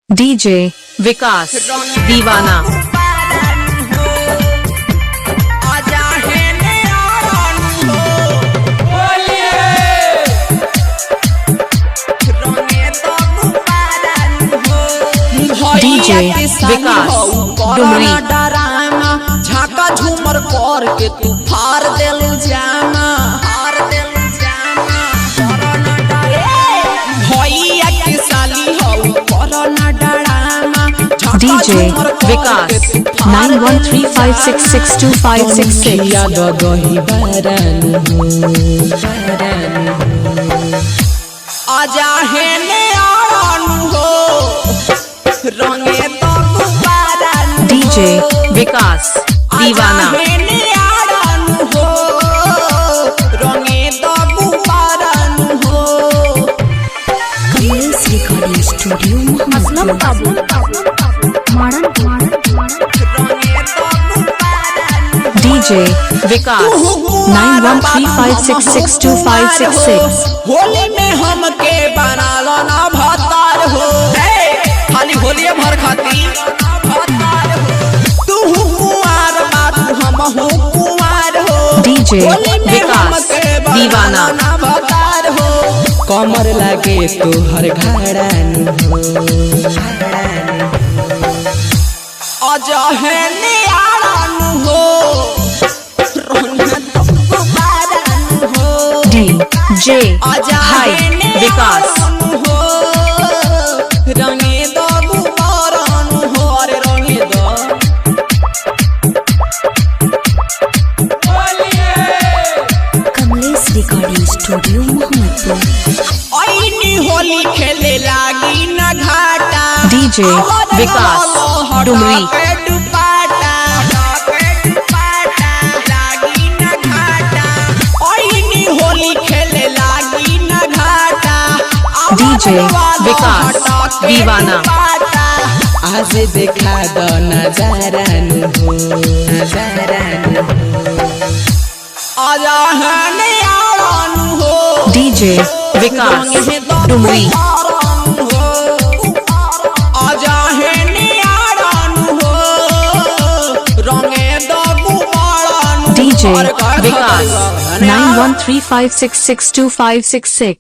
DJ विकास दीवाना। DJ विकास डुमरी। झाका झूमर कर के तू फार देलू जाना, भैया के साली हो कोरोना डरामा। डीजे विकास 9135662566। याद गही बारानु आजा है ने आनु हो रंगे तो बारानु। डीजे विकास दीवाना। स्टूडियो असलम बाबू डीजे विकास 9135662566। होली में हमके बना लो ना भतार हो, खाली होली भर खाती तू कुंवार बात हम हो कुंवार हो। डीजे विकास दीवाना। कमर लागे तो हर घड़ानु हो आजा है नियारानु हो डीजे हाई विकास रंगे दो गुबारानु हो। अरे रंगे दो कमलेश रिकॉर्डिंग स्टूडियो मोहम्मदपुर। होली खेले लागी न घाटा। डीजे विकास डुमरी। होली खेले लागी न घाटा। डीजे विकास दीवाना। आज देखा दो नजारानु हो नजारानु आजा है नियारानु हो। डीजे विकास डुमरी। आजा है नियारानु हो रंगे दो गुबारानु। डीजे विकास 9135662566।